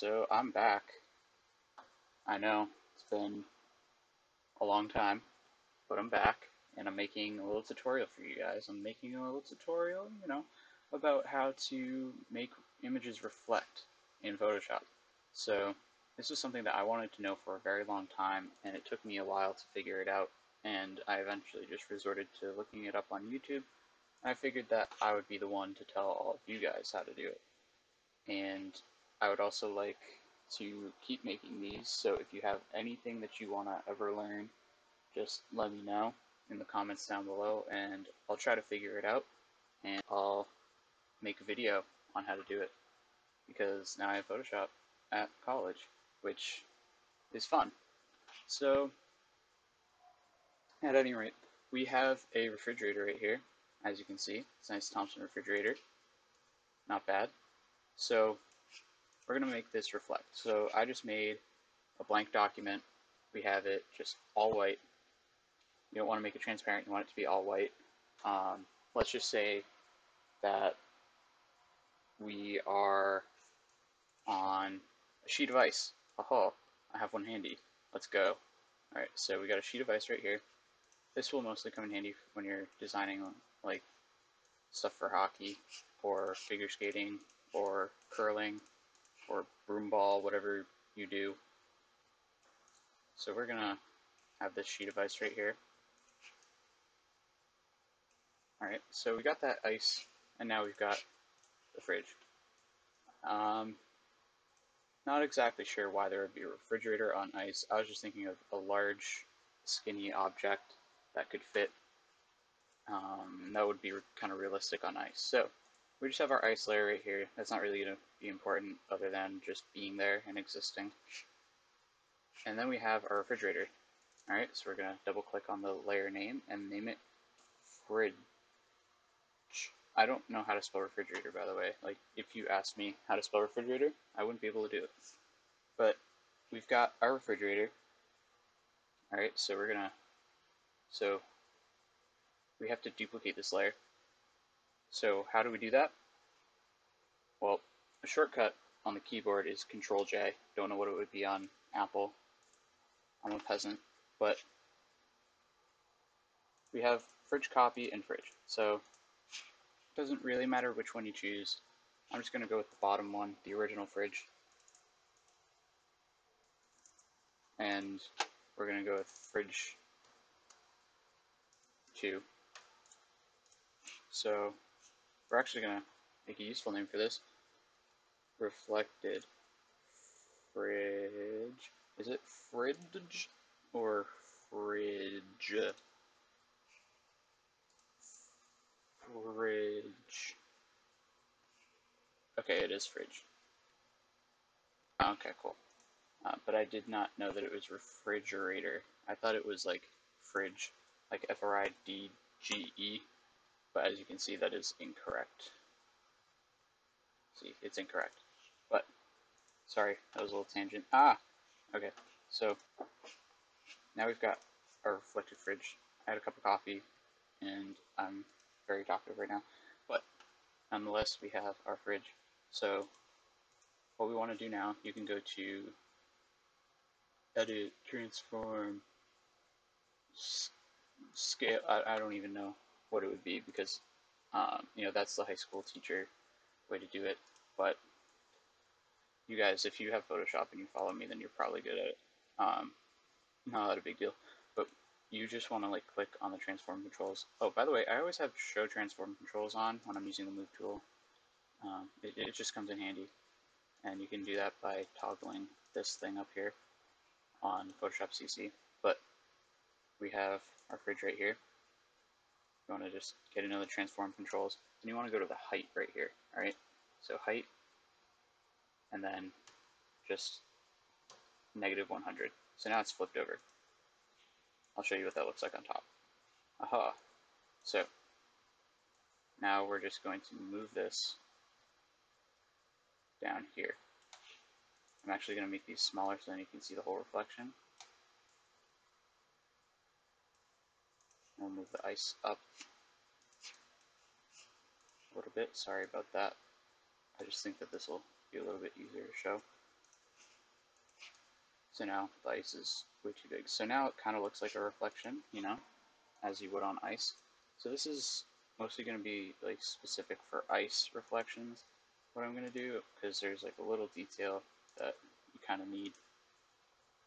So I'm back. I know it's been a long time, but I'm back and I'm making a little tutorial for you guys. I'm making a little tutorial, about how to make images reflect in Photoshop. So this is something that I wanted to know for a very long time, and it took me a while to figure it out, and I eventually just resorted to looking it up on YouTube. I figured that I would be the one to tell all of you guys how to do it. And I would also like to keep making these, so if you have anything that you want to ever learn, just let me know in the comments down below, and I'll try to figure it out, and I'll make a video on how to do it, because now I have Photoshop at college, which is fun. So, at any rate, we have a refrigerator right here, as you can see. It's a nice Thompson refrigerator. Not bad. So, we're going to make this reflect. So I just made a blank document. We have it just all white. You don't want to make it transparent. You want it to be all white. Let's just say that we are on a sheet of ice. Oh, I have one handy. Let's go. Alright, so we got a sheet of ice right here. This will mostly come in handy when you're designing like stuff for hockey or figure skating or curling or broomball, whatever you do. So we're gonna have this sheet of ice right here. Alright, so we got that ice, and now we've got the fridge. Not exactly sure why there would be a refrigerator on ice. I was just thinking of a large, skinny object that could fit. That would be kind of realistic on ice. So we just have our ice layer right here. That's not really going to be important other than just being there and existing. And then we have our refrigerator. Alright, so we're going to double click on the layer name and name it fridge. I don't know how to spell refrigerator, by the way. Like, if you asked me how to spell refrigerator, I wouldn't be able to do it. But we've got our refrigerator. Alright, so we have to duplicate this layer. So how do we do that? Well, a shortcut on the keyboard is Control J. Don't know what it would be on Apple. I'm a peasant. But we have fridge copy and fridge. So it doesn't really matter which one you choose. I'm just going to go with the bottom one, the original fridge. And we're going to go with fridge 2. So we're actually going to make a useful name for this. Reflected fridge. Is it fridge or fridge? Fridge. Okay, it is fridge. Okay, cool. But I did not know that it was refrigerator. I thought it was like fridge, like F-R-I-D-G-E. But as you can see, that is incorrect. See, it's incorrect. But, sorry, that was a little tangent. Okay, so now we've got our reflected fridge. I had a cup of coffee, and I'm very talkative right now. But, nonetheless, we have our fridge. So, what we want to do now, you can go to Edit, Transform, Scale. I don't even know what it would be because, that's the high school teacher way to do it. But you guys, if you have Photoshop and you follow me, then you're probably good at it. Not a big deal. But you just want to like click on the transform controls. Oh, by the way, I always have show transform controls on when I'm using the move tool. It just comes in handy. And you can do that by toggling this thing up here on Photoshop CC. But we have our fridge right here. You want to just get another transform controls. And you want to go to the height right here. Alright? So height, and then just -100. So now it's flipped over. I'll show you what that looks like on top. Aha. So now we're just going to move this down here. I'm actually going to make these smaller so then you can see the whole reflection. We'll move the ice up a little bit. Sorry about that. I just think that this will be a little bit easier to show. So now the ice is way too big. So now it kind of looks like a reflection, you know, as you would on ice. So this is mostly going to be like specific for ice reflections, what I'm going to do, because there's like a little detail that you kind of need.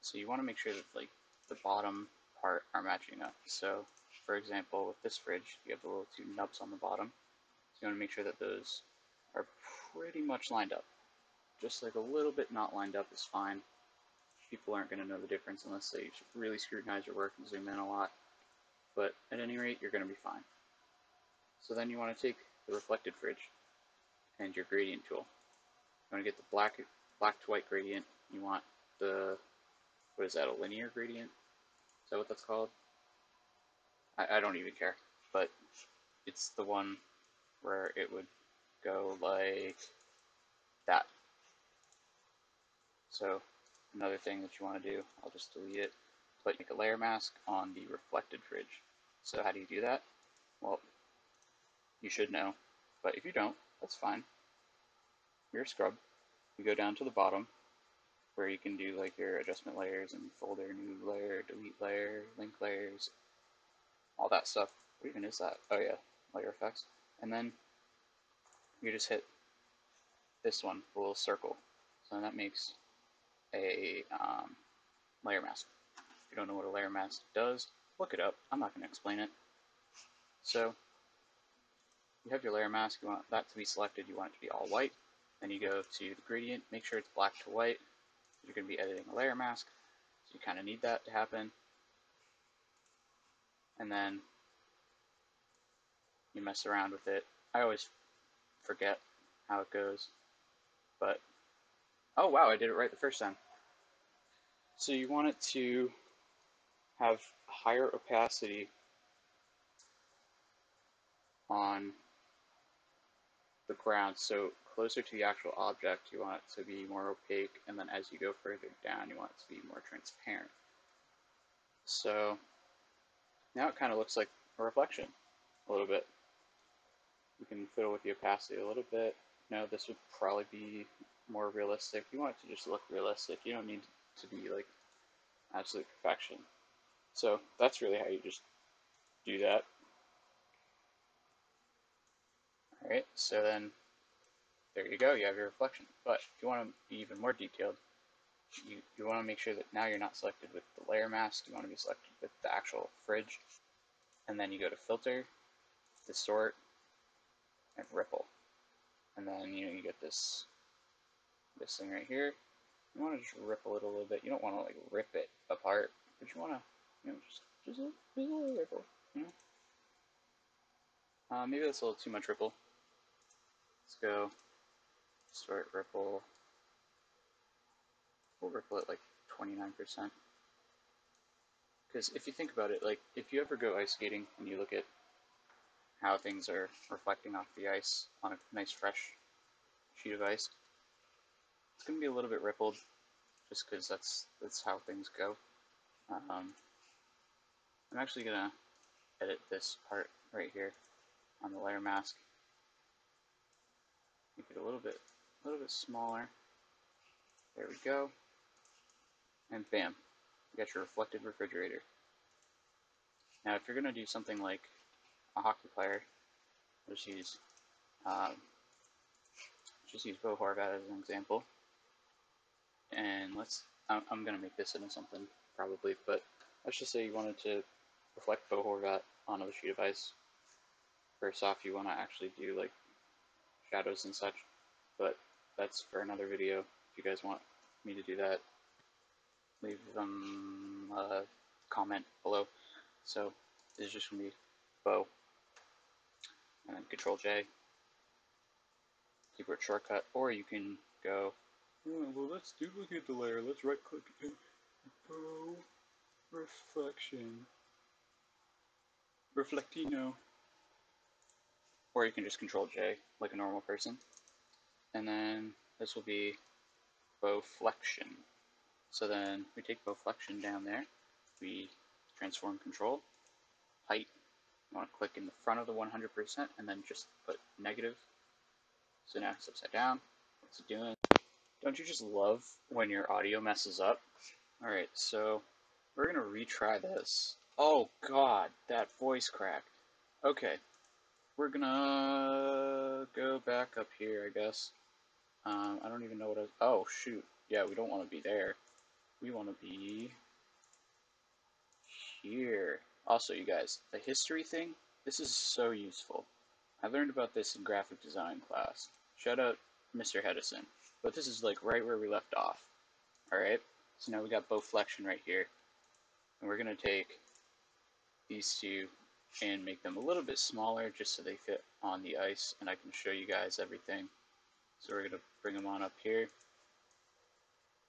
So you want to make sure that like the bottom part are matching up. So for example, with this fridge, you have the little two nubs on the bottom. So you want to make sure that those are pretty much lined up. Just like a little bit not lined up is fine. People aren't going to know the difference unless they really scrutinize your work and zoom in a lot. But at any rate, you're going to be fine. So then you want to take the reflected fridge and your gradient tool. You want to get the black to white gradient. You want the, what is that, a linear gradient? Is that what that's called? I don't even care. But it's the one where it would go like that. So another thing that you want to do, I'll just delete it, but make a layer mask on the reflected fridge. So how do you do that? Well, you should know, but if you don't, that's fine. You're a scrub. You go down to the bottom where you can do like your adjustment layers and folder, new layer, delete layer, link layers, all that stuff. What even is that? Oh yeah, layer effects. And then you just hit this one, the little circle. So that makes a layer mask. If you don't know what a layer mask does, look it up. I'm not going to explain it. So you have your layer mask. You want that to be selected. You want it to be all white. Then you go to the gradient. Make sure it's black to white. You're going to be editing a layer mask, so you kind of need that to happen. And then you mess around with it. I always forget how it goes, but oh wow, I did it right the first time. So you want it to have higher opacity on the ground, so closer to the actual object you want it to be more opaque, and then as you go further down you want it to be more transparent. So now it kind of looks like a reflection a little bit. You can fiddle with the opacity a little bit. No, this would probably be more realistic. You want it to just look realistic. You don't need to be like absolute perfection. So that's really how you just do that. Alright, so then there you go, you have your reflection. But if you want to be even more detailed, you want to make sure that now you're not selected with the layer mask, you want to be selected with the actual fridge. And then you go to filter, distort, and ripple. And then you get this thing right here. You want to just ripple it a little bit. You don't want to like rip it apart, but you want to, just a little ripple. Maybe that's a little too much ripple. Let's go distort, ripple. We'll ripple it like 29%. Because if you think about it, like if you ever go ice skating and you look at how things are reflecting off the ice on a nice fresh sheet of ice, it's going to be a little bit rippled, just because that's how things go. I'm actually going to edit this part right here on the layer mask, make it a little bit smaller. There we go, and bam, you got your reflected refrigerator. Now, if you're going to do something like a hockey player, just use Bo Horvat as an example. And I'm going to make this into something probably, but let's just say you wanted to reflect Bo Horvat onto a sheet of ice. First off, you want to actually do like shadows and such, but that's for another video. If you guys want me to do that, leave them a comment below. So this is just going to be Bo, and then Control J, keyboard shortcut, or you can go, oh, well, let's duplicate the layer, let's right click and Bo reflection, reflectino, or you can just Control J like a normal person, and then this will be Bowflexion. So then we take Bowflexion down there, we transform control, height, you want to click in the front of the 100% and then just put negative. So now it's upside down. What's it doing? Don't you just love when your audio messes up? Alright, so we're gonna retry this. Oh god, that voice crack. Okay, we're gonna go back up here, I guess. I don't even know what oh shoot. Yeah, we don't want to be there. We want to be here. Also, you guys, the history thing, this is so useful. I learned about this in graphic design class. Shout out Mr. Hedison. But this is like right where we left off. Alright, so now we got Bowflexion right here. And we're going to take these two and make them a little bit smaller just so they fit on the ice and I can show you guys everything. So we're going to bring them on up here.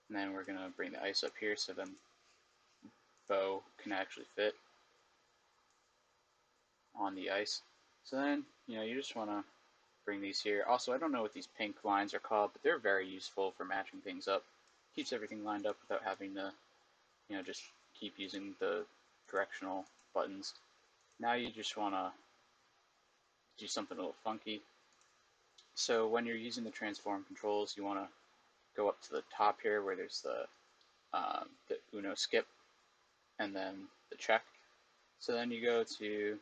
And then we're going to bring the ice up here so then bow can actually fit on the ice. So then, you just want to bring these here. Also, I don't know what these pink lines are called, but they're very useful for matching things up. Keeps everything lined up without having to, just keep using the directional buttons. Now you just want to do something a little funky. So when you're using the transform controls, you want to go up to the top here where there's the Uno skip and then the check. So then you go to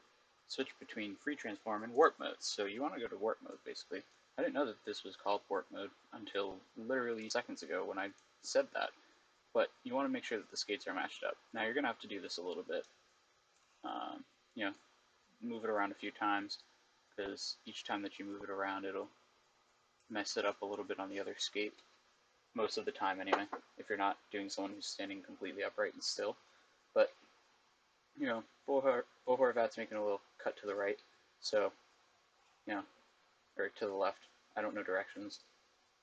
switch between free transform and warp mode. So you want to go to warp mode basically. I didn't know that this was called warp mode until literally seconds ago when I said that. But you want to make sure that the skates are matched up. Now you're going to have to do this a little bit. You know, move it around a few times because each time that you move it around it'll mess it up a little bit on the other skate. Most of the time anyway, if you're not doing someone who's standing completely upright and still. But, Bo Horvat's making a little cut to the right, so, or to the left. I don't know directions.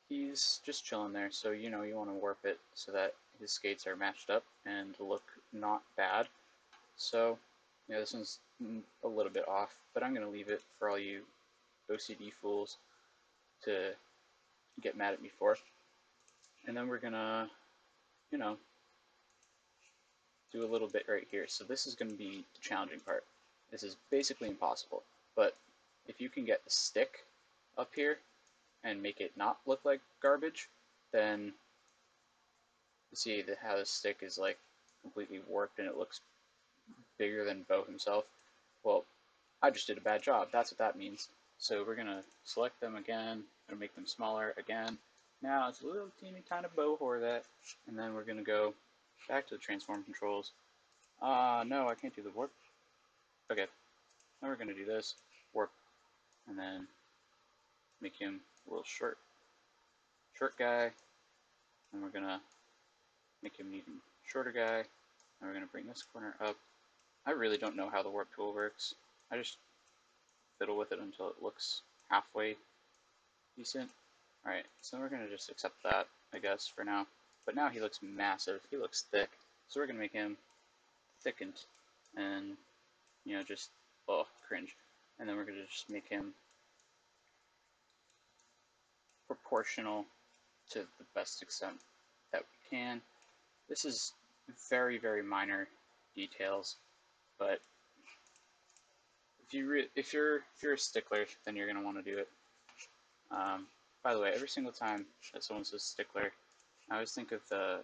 He's just chilling there, so you want to warp it so that his skates are matched up and look not bad. So, this one's a little bit off, but I'm going to leave it for all you OCD fools to get mad at me for. And then we're going to, do a little bit right here. So this is going to be the challenging part. This is basically impossible, but if you can get the stick up here and make it not look like garbage, then you see how the stick is like completely warped and it looks bigger than Bo himself. Well, I just did a bad job. That's what that means. So we're going to select them again and make them smaller again. Now it's a little teeny tiny Bo Horvat, and then we're going to go back to the transform controls. No, I can't do the warp. Okay, now we're going to do this, warp, and then make him a little short guy, and we're going to make him an even shorter guy, and we're going to bring this corner up. I really don't know how the warp tool works. I just fiddle with it until it looks halfway decent. Alright, so we're going to just accept that, I guess, for now. But now he looks massive. He looks thick. So we're going to make him thickened and, just, oh, cringe. And then we're going to just make him proportional to the best extent that we can. This is very, very minor details, but if you're a stickler, then you're going to want to do it. By the way, every single time that someone says stickler, I always think of the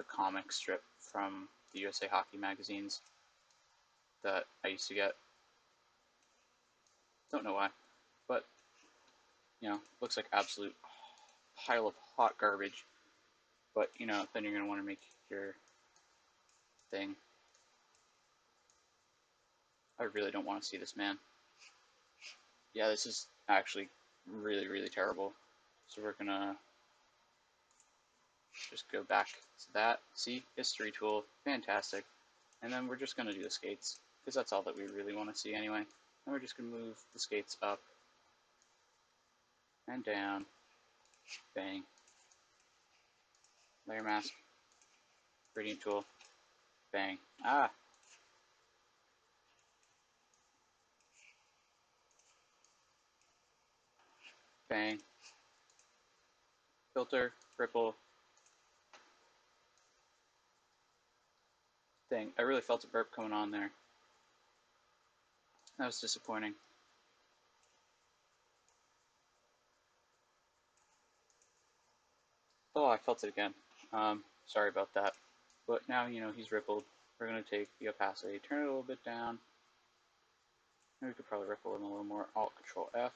comic strip from the USA Hockey magazines that I used to get. Don't know why, but looks like absolute pile of hot garbage. But then you're gonna want to make your thing. I really don't want to see this man. Yeah, this is actually really, really terrible. So we're gonna just go back to that. See, history tool, fantastic. And then we're just gonna do the skates because that's all that we really want to see anyway. And we're just gonna move the skates up and down. Bang. Layer mask. Gradient tool. Bang. Ah. Bang. Filter. Ripple. Dang, I really felt a burp coming on there. That was disappointing. Oh, I felt it again. Sorry about that. But now, he's rippled. We're going to take the opacity, turn it a little bit down. And we could probably ripple him a little more. Alt-Control F.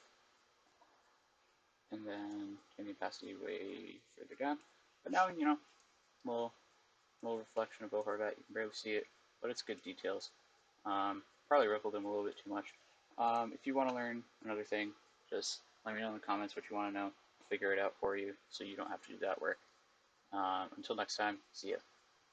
And then turn the opacity way further down. But now, little reflection of Bohorvat. You can barely see it, but it's good details. Probably rippled him a little bit too much. If you want to learn another thing, just let me know in the comments what you want to know. I'll figure it out for you so you don't have to do that work. Until next time, see ya.